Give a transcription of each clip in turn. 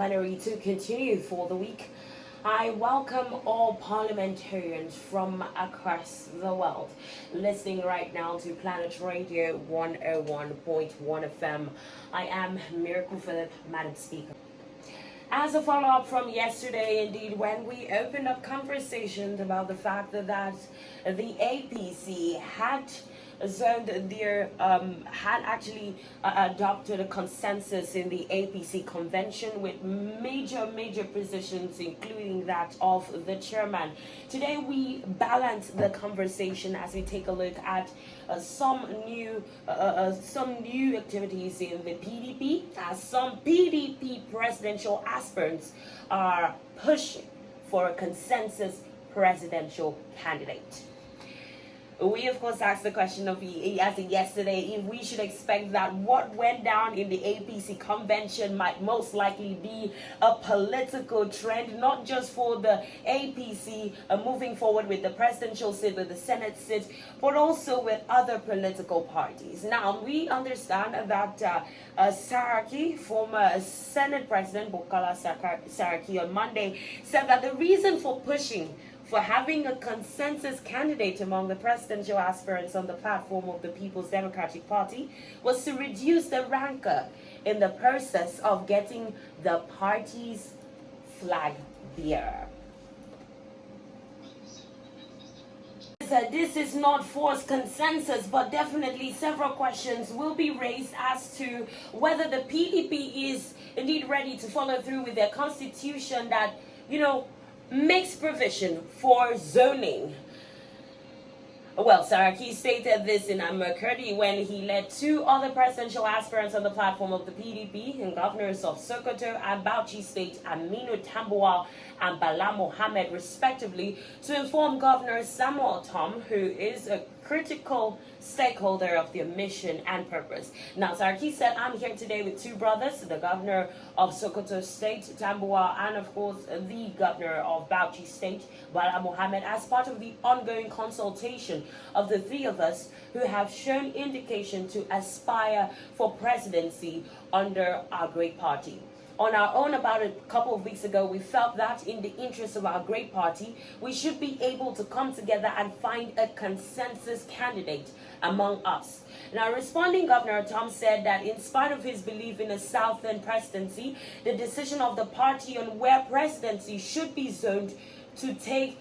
plenary to continue for the week. I welcome all parliamentarians from across the world listening right now to Planet Radio 101.1 FM. I am Miracle Philip, Madam Speaker. As a follow-up from yesterday, indeed, when we opened up conversations about the fact that the APC had had actually adopted a consensus in the APC convention with major positions, including that of the chairman. Today we balance the conversation as we take a look at some new activities in the PDP, as some PDP presidential aspirants are pushing for a consensus presidential candidate. We, of course, asked the question yesterday if we should expect that what went down in the APC convention might most likely be a political trend, not just for the APC moving forward with the presidential seat, with the Senate seat, but also with other political parties. Now, we understand that Saraki, former Senate President Bukola Saraki on Monday, said that the reason for pushing for having a consensus candidate among the presidential aspirants on the platform of the People's Democratic Party was to reduce the rancor in the process of getting the party's flag bearer. This is not forced consensus, but definitely several questions will be raised as to whether the PDP is indeed ready to follow through with their constitution that, makes provision for zoning. Well, Saraki stated this in Mercurdi when he led two other presidential aspirants on the platform of the PDP and governors of Sokoto and Bauchi State, Aminu Tambuwal and Bala Mohammed, respectively, to inform Governor Samuel Tom, who is a critical stakeholder of their mission and purpose. Now, Saraki said, I'm here today with two brothers, the governor of Sokoto State, Tambuwal, and of course, the governor of Bauchi State, Bala Mohammed, as part of the ongoing consultation of the three of us who have shown indication to aspire for presidency under our great party. On our own, about a couple of weeks ago, we felt that in the interest of our great party, we should be able to come together and find a consensus candidate among us. Now, responding, Governor Tom said that in spite of his belief in a Southern presidency, the decision of the party on where presidency should be zoned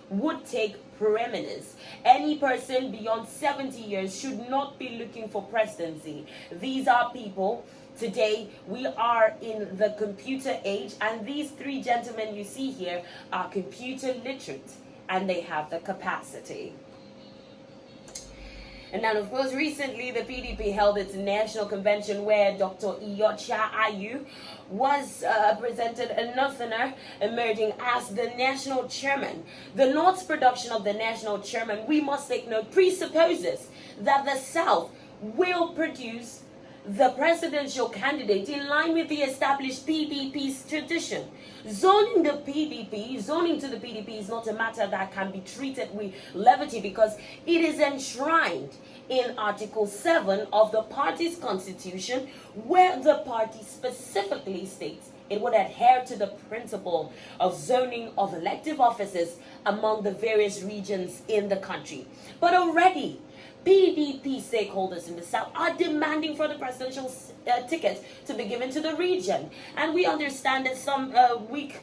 would take preeminence. Any person beyond 70 years should not be looking for presidency. These are people. Today, we are in the computer age, and these three gentlemen you see here are computer literate, and they have the capacity. And then, of course, recently the PDP held its national convention where Dr. Iyorchia Ayu was presented a Northerner, emerging as the national chairman. The North's production of the national chairman, we must take note, presupposes that the South will produce the presidential candidate in line with the established PDP's tradition. Zoning to the PDP is not a matter that can be treated with levity because it is enshrined in Article 7 of the party's constitution, where the party specifically states it would adhere to the principle of zoning of elective offices among the various regions in the country. But already, PDP stakeholders in the South are demanding for the presidential ticket to be given to the region. And we understand that some weeks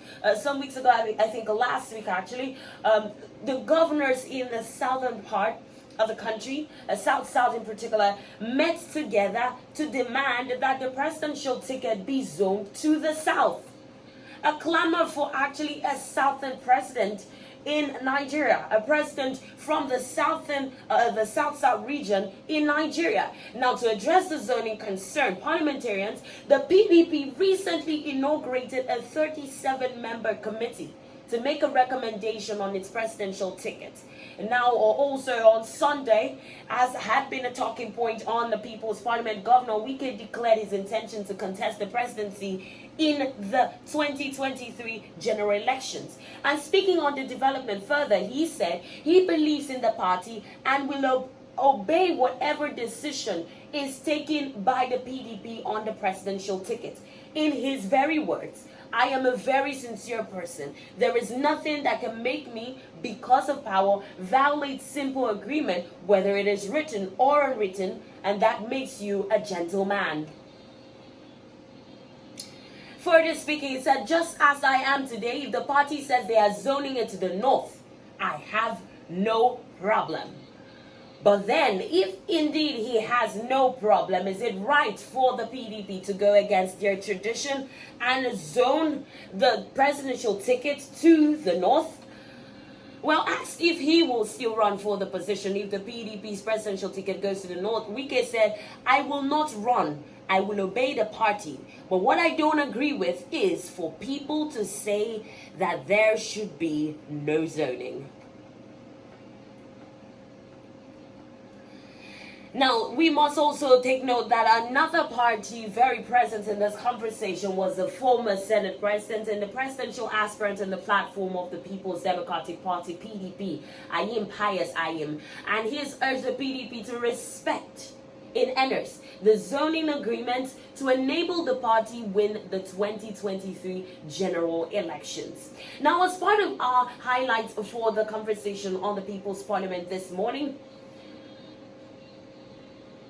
ago, I think last week actually, the governors in the southern part of the country, South in particular, met together to demand that the presidential ticket be zoned to the South. A clamor for actually a Southern president in Nigeria, a president from the South region in Nigeria. Now, to address the zoning concern, parliamentarians, the PDP recently inaugurated a 37-member committee to make a recommendation on its presidential ticket. And now, also on Sunday, as had been a talking point on the People's Parliament, Governor Wike declared his intention to contest the presidency in the 2023 general elections. And speaking on the development further, he said he believes in the party and will obey whatever decision is taken by the PDP on the presidential ticket. In his very words, I am a very sincere person. There is nothing that can make me, because of power, violate simple agreement, whether it is written or unwritten, and that makes you a gentleman. Further speaking, he said, just as I am today, if the party says they are zoning it to the north, I have no problem. But then, if indeed he has no problem, is it right for the PDP to go against their tradition and zone the presidential ticket to the north? Well, asked if he will still run for the position if the PDP's presidential ticket goes to the north, Wike said, I will not run. I will obey the party. But what I don't agree with is for people to say that there should be no zoning. Now, we must also take note that another party very present in this conversation was the former Senate President and the presidential aspirant on the platform of the People's Democratic Party, PDP, Ayim Pius Ayim. And he has urged the PDP to respect, in earnest, the zoning agreement to enable the party win the 2023 general elections. Now, as part of our highlights for the conversation on the People's Parliament this morning,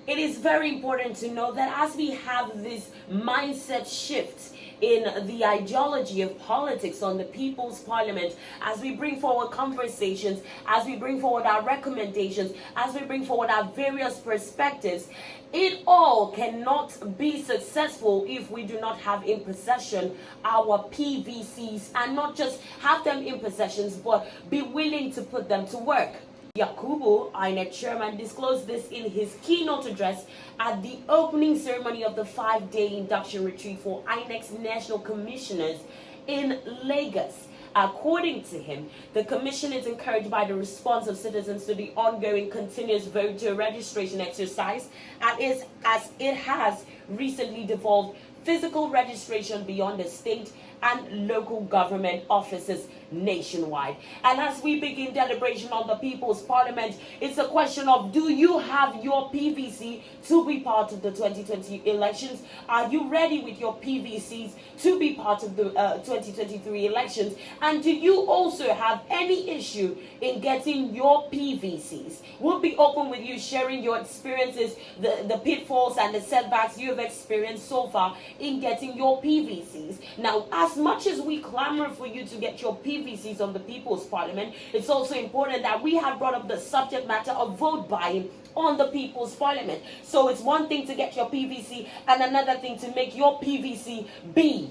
it is very important to know that as we have this mindset shift in the ideology of politics on the People's Parliament, as we bring forward conversations, as we bring forward our recommendations, as we bring forward our various perspectives, it all cannot be successful if we do not have in possession our PVCs, and not just have them in possessions, but be willing to put them to work. Yakubu, INEC chairman, disclosed this in his keynote address at the opening ceremony of the 5-day induction retreat for INEC's national commissioners in Lagos. According to him, the commission is encouraged by the response of citizens to the ongoing continuous voter registration exercise, and as it has recently devolved physical registration beyond the state and local government offices nationwide. And as we begin deliberation on the People's Parliament, it's a question of, do you have your PVC to be part of the 2020 elections? Are you ready with your PVCs to be part of the 2023 elections? And do you also have any issue in getting your PVCs? We'll be open with you, sharing your experiences, the pitfalls and the setbacks you have experienced so far in getting your PVCs. Now, as much as we clamor for you to get your PVCs on the People's Parliament, it's also important that we have brought up the subject matter of vote buying on the People's Parliament. So it's one thing to get your PVC and another thing to make your PVC be